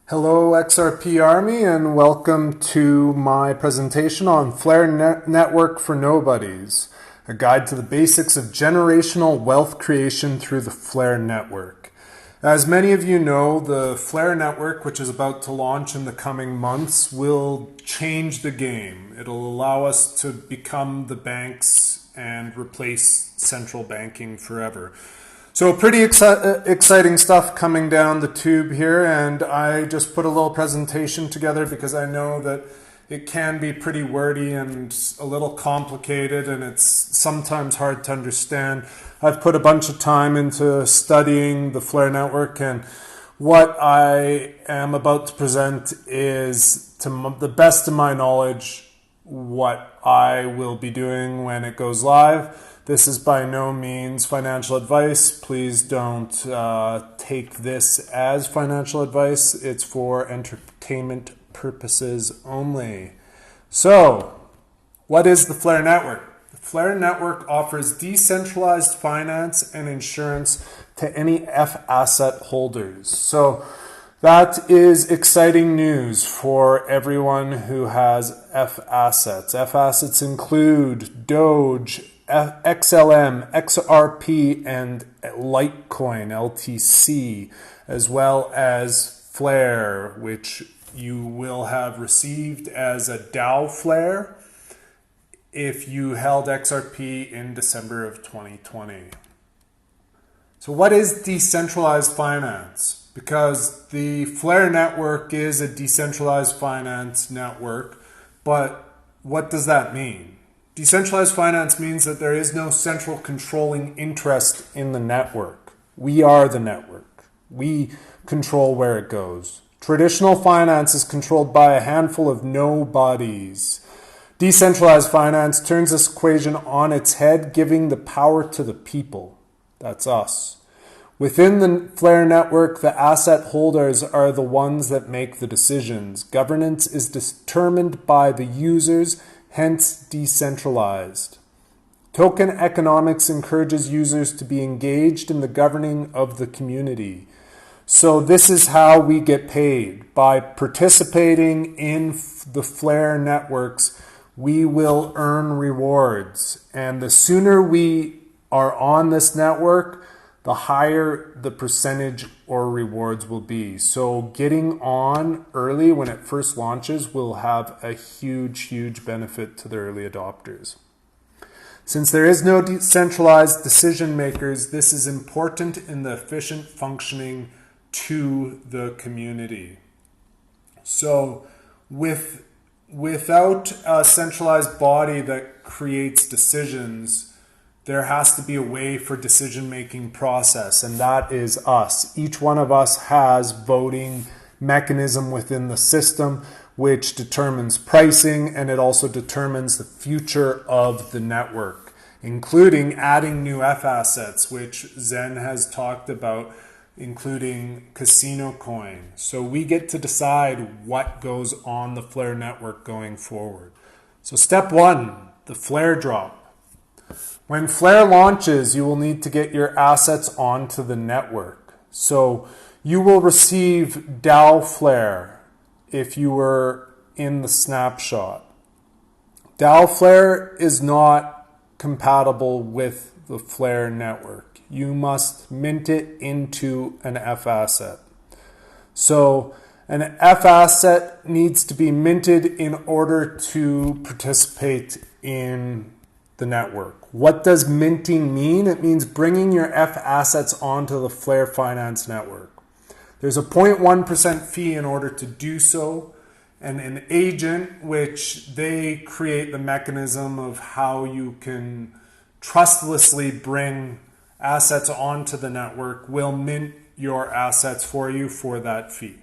Hello XRP Army, and welcome to my presentation on Flare Network for Nobodies, a guide to the basics of generational wealth creation through the Flare Network. As many of you know, the Flare Network, which is about to launch in the coming months, will change the game. It'll allow us to become the banks and replace central banking forever. So pretty exciting stuff coming down the tube here, and I just put a little presentation together because I know that it can be pretty wordy and a little complicated, and it's sometimes hard to understand. I've put a bunch of time into studying the Flare Network, and what I am about to present is, to the best of my knowledge, what I will be doing when it goes live. This is by no means financial advice. Please don't take this as financial advice. It's for entertainment purposes only. So, what is the Flare Network? The Flare Network offers decentralized finance and insurance to any F-asset holders. So, that is exciting news for everyone who has F-assets. F-assets include Doge, XLM, XRP, and Litecoin, LTC, as well as Flare, which you will have received as a DAO Flare if you held XRP in December of 2020. So what is decentralized finance? Because the Flare network is a decentralized finance network, but what does that mean? Decentralized finance means that there is no central controlling interest in the network. We are the network. We control where it goes. Traditional finance is controlled by a handful of nobodies. Decentralized finance turns this equation on its head, giving the power to the people. That's us. Within the Flare network, the asset holders are the ones that make the decisions. Governance is determined by the users, hence decentralized. Token economics encourages users to be engaged in the governing of the community. So this is how we get paid. By participating in the Flare networks, we will earn rewards. And the sooner we are on this network, the higher the percentage or rewards will be. So getting on early when it first launches will have a huge benefit to the early adopters. Since there is no decentralized decision makers, this is important in the efficient functioning to the community. So without a centralized body that creates decisions, there has to be a way for decision-making process, and that is us. Each one of us has voting mechanism within the system, which determines pricing, and it also determines the future of the network, including adding new F-assets, which Zen has talked about, including Casino Coin. So we get to decide what goes on the Flare network going forward. So step one, the Flare drop. When Flare launches, you will need to get your assets onto the network. So you will receive DAO Flare if you were in the snapshot. DAO Flare is not compatible with the Flare network. You must mint it into an F asset. So an F asset needs to be minted in order to participate in the network. What does minting mean? It means bringing your F assets onto the Flare Finance network. There's a 0.1% fee in order to do so, and an agent, which they create the mechanism of how you can trustlessly bring assets onto the network, will mint your assets for you for that fee.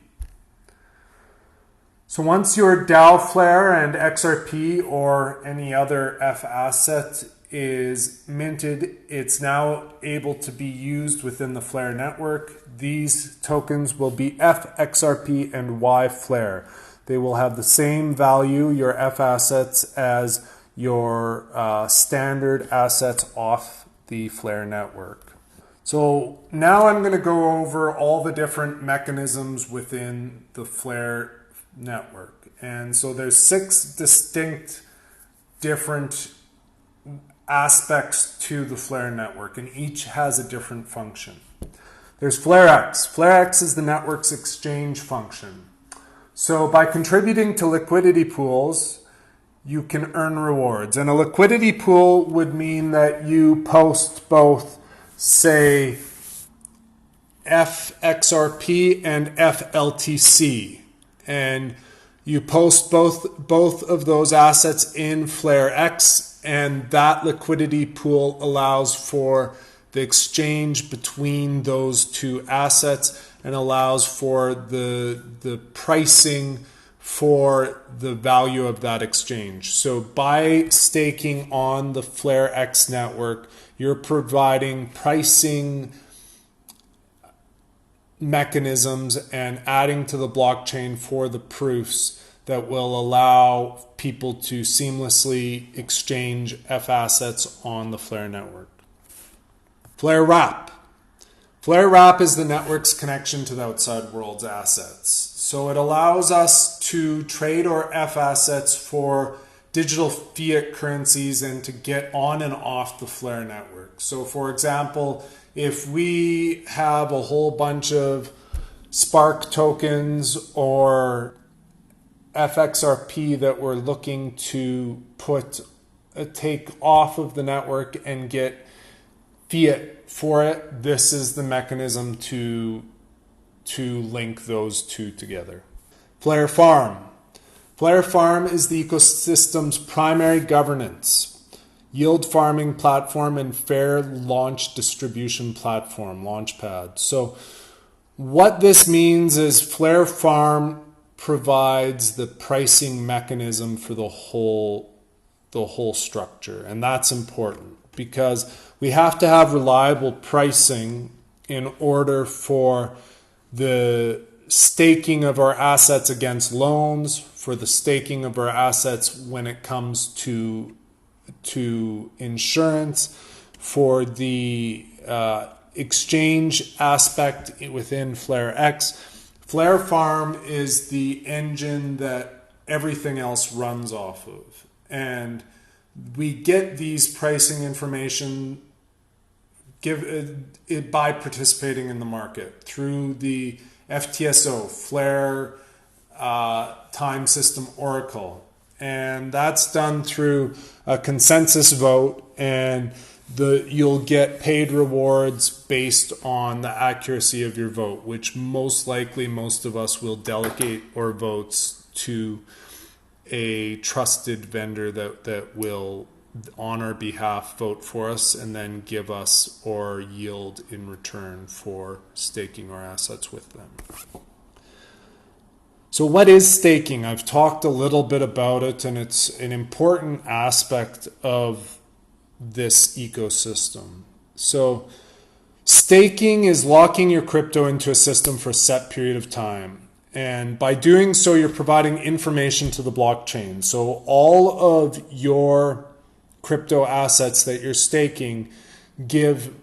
So once your DAO Flare and XRP or any other F asset is minted, it's now able to be used within the Flare network. These tokens will be F, XRP, and Y Flare. They will have the same value, your F assets, as your standard assets off the Flare network. So now I'm going to go over all the different mechanisms within the Flare network. And so there's 6 distinct different aspects to the Flare network, and each has a different function. There's FlareX. FlareX is the network's exchange function. So by contributing to liquidity pools, you can earn rewards. And a liquidity pool would mean that you post both, say, XRP and FLTC. And you post both of those assets in FlareX, and that liquidity pool allows for the exchange between those 2 assets and allows for the pricing for the value of that exchange. So by staking on the FlareX network, you're providing pricing mechanisms and adding to the blockchain for the proofs that will allow people to seamlessly exchange F assets on the Flare network. Flare Wrap. Flare Wrap is the network's connection to the outside world's assets. So it allows us to trade our F assets for digital fiat currencies and to get on and off the Flare network. So for example, if we have a whole bunch of Spark tokens or FXRP that we're looking to take off of the network and get fiat for it, this is the mechanism to link those 2 together. Flare Farm. Flare Farm is the ecosystem's primary governance, yield farming platform, and fair launch distribution platform, Launchpad. So what this means is Flare Farm provides the pricing mechanism for the whole structure, and that's important because we have to have reliable pricing in order for the staking of our assets against loans, for the staking of our assets when it comes to insurance, for the exchange aspect within FlareX. Flare Farm is the engine that everything else runs off of. And we get these pricing information by participating in the market through the FTSO, Flare Time System Oracle. And that's done through a consensus vote, and you'll get paid rewards based on the accuracy of your vote, which most likely most of us will delegate our votes to a trusted vendor that will on our behalf vote for us and then give us our yield in return for staking our assets with them. So what is staking? I've talked a little bit about it, and it's an important aspect of this ecosystem. So staking is locking your crypto into a system for a set period of time. And by doing so, you're providing information to the blockchain. So all of your crypto assets that you're staking give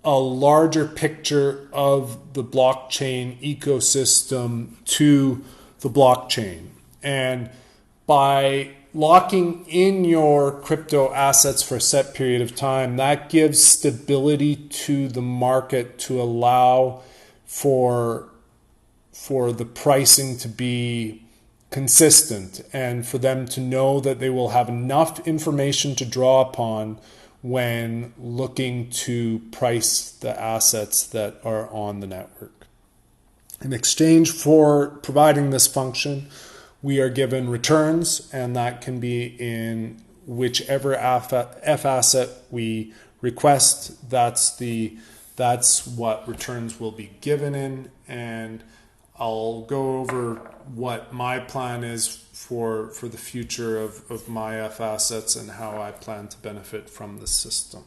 a larger picture of the blockchain ecosystem to the blockchain. And by locking in your crypto assets for a set period of time, that gives stability to the market to allow for the pricing to be consistent and for them to know that they will have enough information to draw upon when looking to price the assets that are on the network. In exchange for providing this function, we are given returns, and that can be in whichever F asset we request. That's what returns will be given in, and I'll go over what my plan is for the future of my F assets and how I plan to benefit from the system.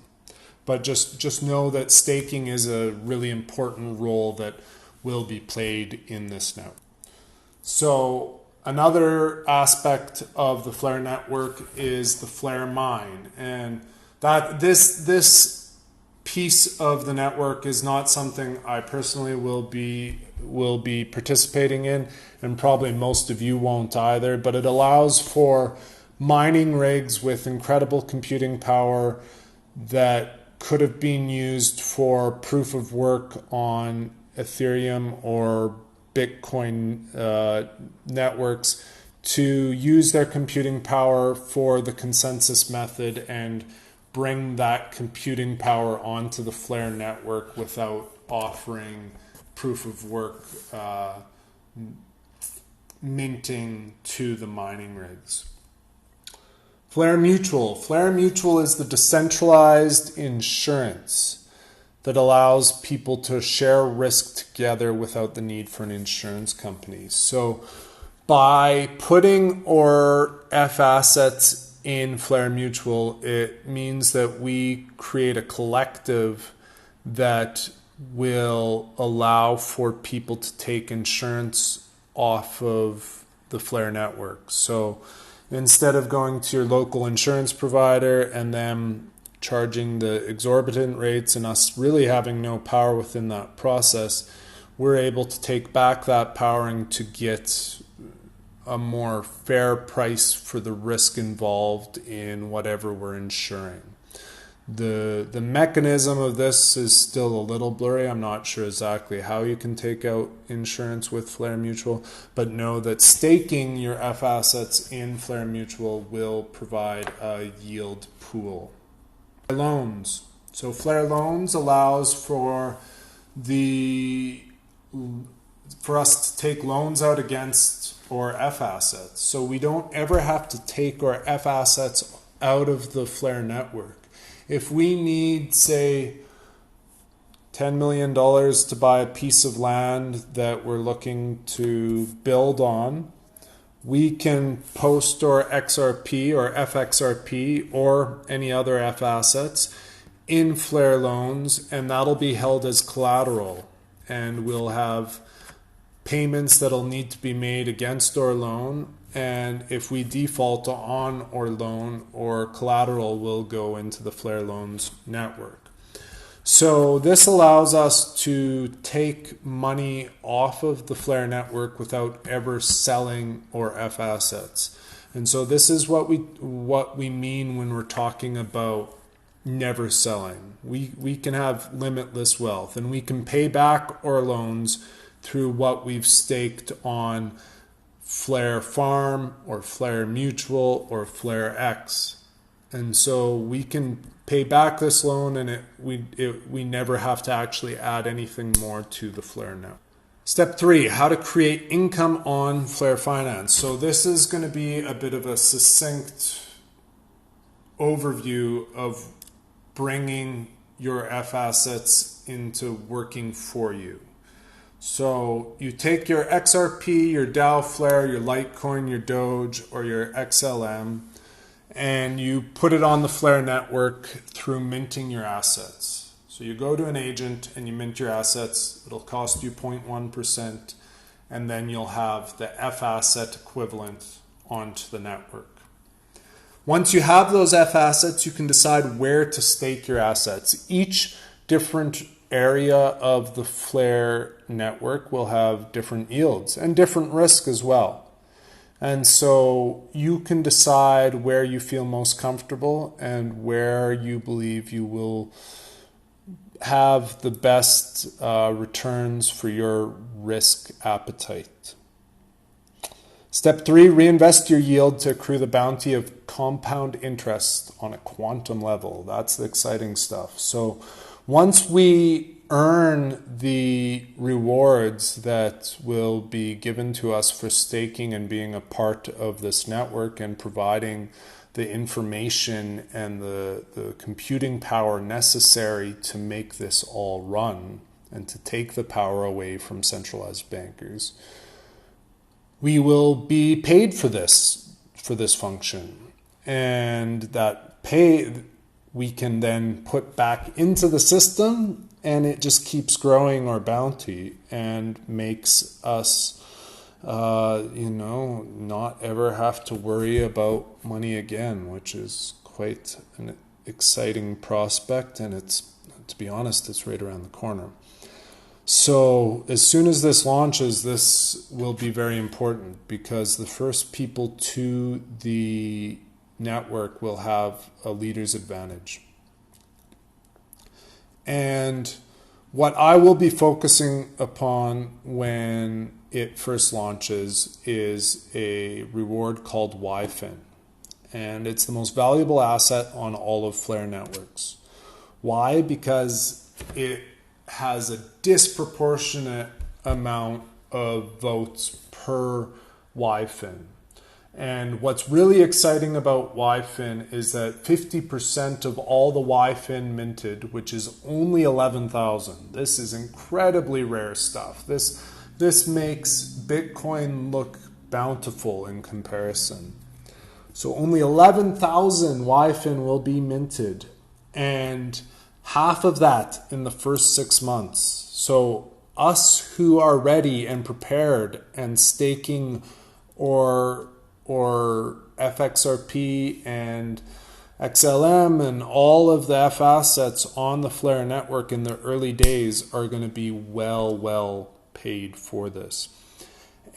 But just know that staking is a really important role that will be played in this network. So another aspect of the Flare network is the Flare mine, and that this piece of the network is not something I personally will be participating in, and probably most of you won't either, but it allows for mining rigs with incredible computing power that could have been used for proof of work on Ethereum or Bitcoin networks to use their computing power for the consensus method and bring that computing power onto the Flare network without offering proof of work minting to the mining rigs. Flare Mutual. Flare Mutual is the decentralized insurance that allows people to share risk together without the need for an insurance company. So by putting our F assets in Flare Mutual, it means that we create a collective that will allow for people to take insurance off of the Flare network. So instead of going to your local insurance provider and them charging the exorbitant rates and us really having no power within that process, we're able to take back that powering to get a more fair price for the risk involved in whatever we're insuring. The mechanism of this is still a little blurry. I'm not sure exactly how you can take out insurance with Flare Mutual, but know that staking your F assets in Flare Mutual will provide a yield pool. Loans. So Flare Loans allows for us to take loans out against our F assets. So we don't ever have to take our F assets out of the Flare network. If we need, say, $10 million to buy a piece of land that we're looking to build on, we can post our XRP or FXRP or any other F assets in Flare Loans, and that'll be held as collateral. And we'll have payments that'll need to be made against our loan, and if we default on our loan, or collateral will go into the Flare Loans network. So this allows us to take money off of the Flare network without ever selling our F assets. And so this is what we mean when we're talking about never selling. We can have limitless wealth, and we can pay back our loans through what we've staked on Flare Farm or Flare Mutual or Flare X. And so we can pay back this loan, and we never have to actually add anything more to the Flare network. Step 3, how to create income on Flare Finance. So this is going to be a bit of a succinct overview of bringing your F assets into working for you. So you take your XRP, your DAO Flare, your Litecoin, your Doge, or your XLM, and you put it on the Flare network through minting your assets. So you go to an agent and you mint your assets. It'll cost you 0.1%, and then you'll have the F asset equivalent onto the network. Once you have those F assets, you can decide where to stake your assets. Each different area of the Flare network will have different yields and different risk as well. And so you can decide where you feel most comfortable and where you believe you will have the best returns for your risk appetite. Step 3, reinvest your yield to accrue the bounty of compound interest on a quantum level. That's the exciting stuff. So once we earn the rewards that will be given to us for staking and being a part of this network and providing the information and the computing power necessary to make this all run and to take the power away from centralized bankers, we will be paid for this function. And that pay we can then put back into the system, and it just keeps growing our bounty and makes us not ever have to worry about money again, which is quite an exciting prospect, and it's to be honest, it's right around the corner. So as soon as this launches, this will be very important because the first people to the network will have a leader's advantage. And what I will be focusing upon when it first launches is a reward called YFIN. And it's the most valuable asset on all of Flare networks. Why? Because it has a disproportionate amount of votes per YFIN. And what's really exciting about YFIN is that 50% of all the YFIN minted, which is only 11,000. This is incredibly rare stuff. This makes Bitcoin look bountiful in comparison. So only 11,000 YFIN will be minted, and half of that in the first 6 months. So us who are ready and prepared and staking or FXRP and XLM and all of the F assets on the Flare network in the early days are going to be well paid for this.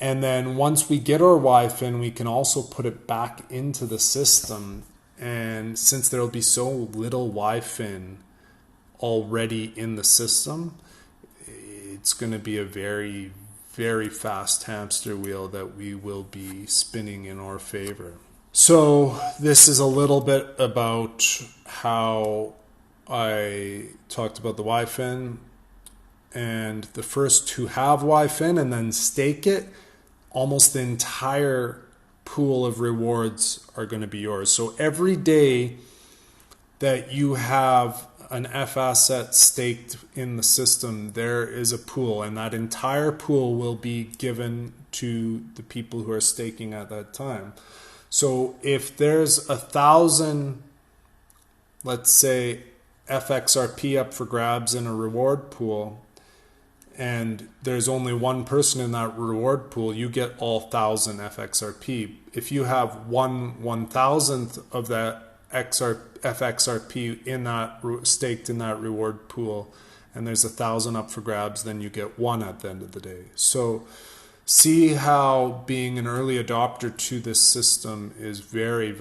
And then once we get our YFIN, we can also put it back into the system. And since there will be so little YFIN already in the system, it's going to be a very fast hamster wheel that we will be spinning in our favor. So this is a little bit about how I talked about the YFIN, and the first to have YFIN and then stake it, almost the entire pool of rewards are going to be yours. So every day that you have an F asset staked in the system, there is a pool, and that entire pool will be given to the people who are staking at that time. So if there's 1,000, let's say, FXRP up for grabs in a reward pool, and there's only one person in that reward pool, you get all 1,000 FXRP. If you have 1/1000th of that FXRP in that staked in that reward pool, and there's 1,000 up for grabs, then you get one at the end of the day. So see how being an early adopter to this system is very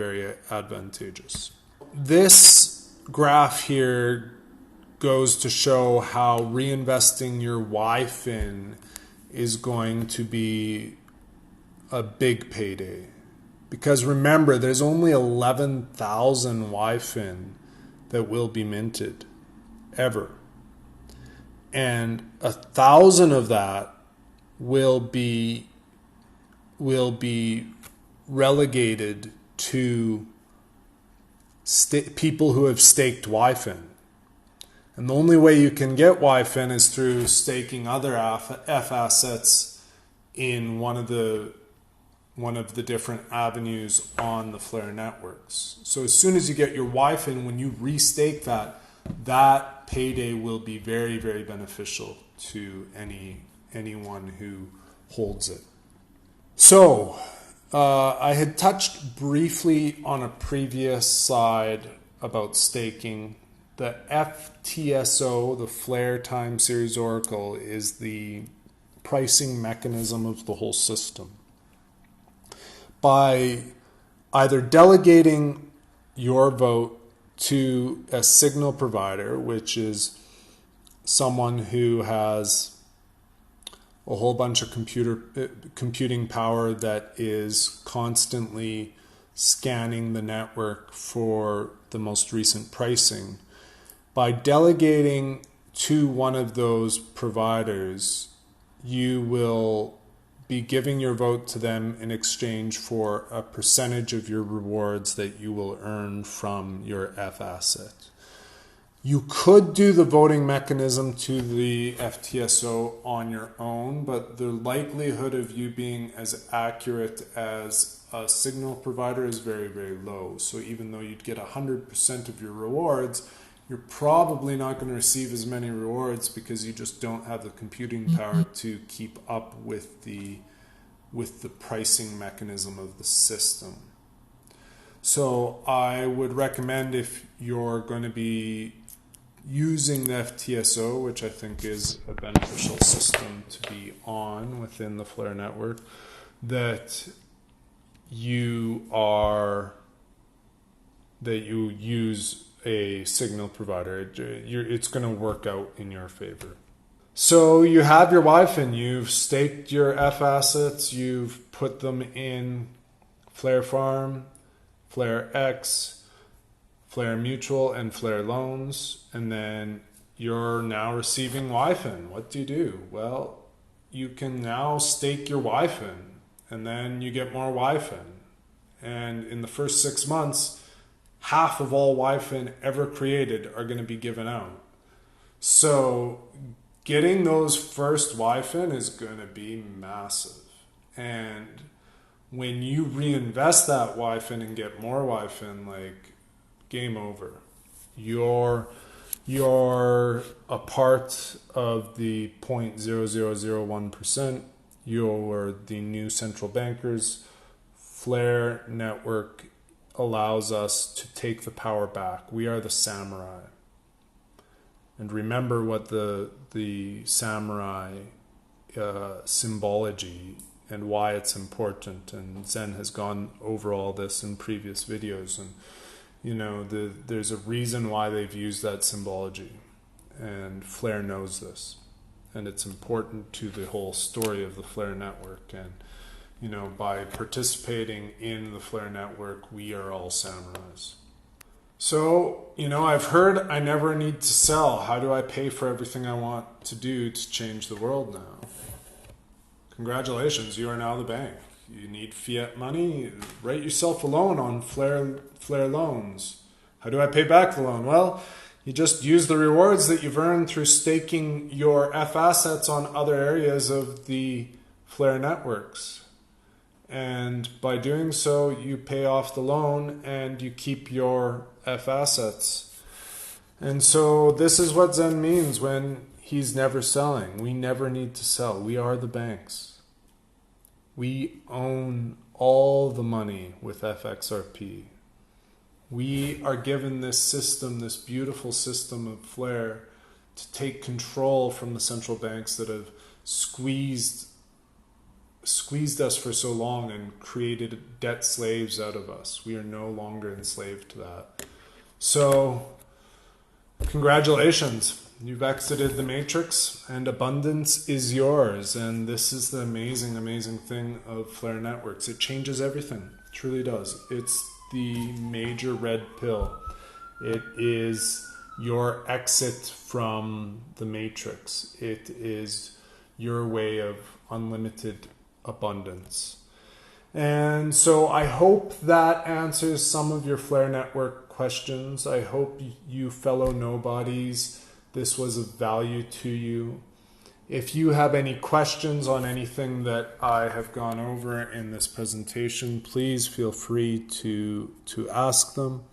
advantageous. This graph here goes to show how reinvesting your YFIN is going to be a big payday. Because remember, there's only 11,000 YFIN that will be minted ever. And 1,000 of that will be relegated to people who have staked YFIN. And the only way you can get YFIN is through staking other F assets in one of the different avenues on the Flare networks. So as soon as you get your YFIN, when you restake that payday will be very beneficial to anyone who holds it. So I had touched briefly on a previous slide about staking. The FTSO, the Flare Time Series Oracle, is the pricing mechanism of the whole system. By either delegating your vote to a signal provider, which is someone who has a whole bunch of computing power that is constantly scanning the network for the most recent pricing. By delegating to one of those providers, you will be giving your vote to them in exchange for a percentage of your rewards that you will earn from your F asset. You could do the voting mechanism to the FTSO on your own, but the likelihood of you being as accurate as a signal provider is very low. So even though you'd get 100% of your rewards, you're probably not going to receive as many rewards because you just don't have the computing power to keep up with the pricing mechanism of the system. So I would recommend, if you're going to be using the FTSO, which I think is a beneficial system to be on within the Flare network, that you use a signal provider. It's going to work out in your favor. So you have your YFIN, you've staked your F assets, you've put them in Flare Farm, Flare X, Flare Mutual, and Flare Loans, and then you're now receiving YFIN. What do? Well, you can now stake your YFIN, and then you get more YFIN. And in the first 6 months, half of all YFIN ever created are going to be given out. So getting those first YFIN is going to be massive. And when you reinvest that YFIN and get more YFIN, like, game over. You're a part of the 0.0001%. You're the new central bankers. Flare network allows us to take the power back. We are the samurai. And remember what the samurai symbology and why it's important. And Zen has gone over all this in previous videos. And, you know, there's a reason why they've used that symbology. And Flare knows this. And it's important to the whole story of the Flare network. And, you know, by participating in the Flare network, we are all samurais. So, you know, I've heard I never need to sell. How do I pay for everything I want to do to change the world now? Congratulations, you are now the bank. You need fiat money? Write yourself a loan on Flare Loans. How do I pay back the loan? Well, you just use the rewards that you've earned through staking your F assets on other areas of the Flare networks. And by doing so, you pay off the loan and you keep your F assets. And so this is what Zen means when he's never selling. We never need to sell. We are the banks. We own all the money with XRP. We are given this system, this beautiful system of Flare, to take control from the central banks that have squeezed us for so long and created debt slaves out of us. We are no longer enslaved to that. So, congratulations. You've exited the matrix and abundance is yours. And this is the amazing, amazing thing of Flare networks. It changes everything. It truly does. It's the major red pill. It is your exit from the matrix. It is your way of unlimited abundance. And so I hope that answers some of your Flare network questions. I hope you fellow nobodies, this was of value to you. If you have any questions on anything that I have gone over in this presentation, please feel free to ask them.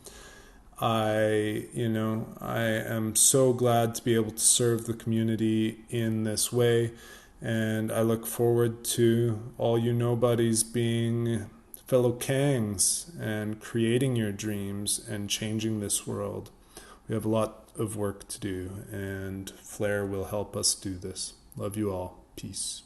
I am so glad to be able to serve the community in this way. And I look forward to all you nobodies being fellow Kangs and creating your dreams and changing this world. We have a lot of work to do, and Flare will help us do this. Love you all. Peace.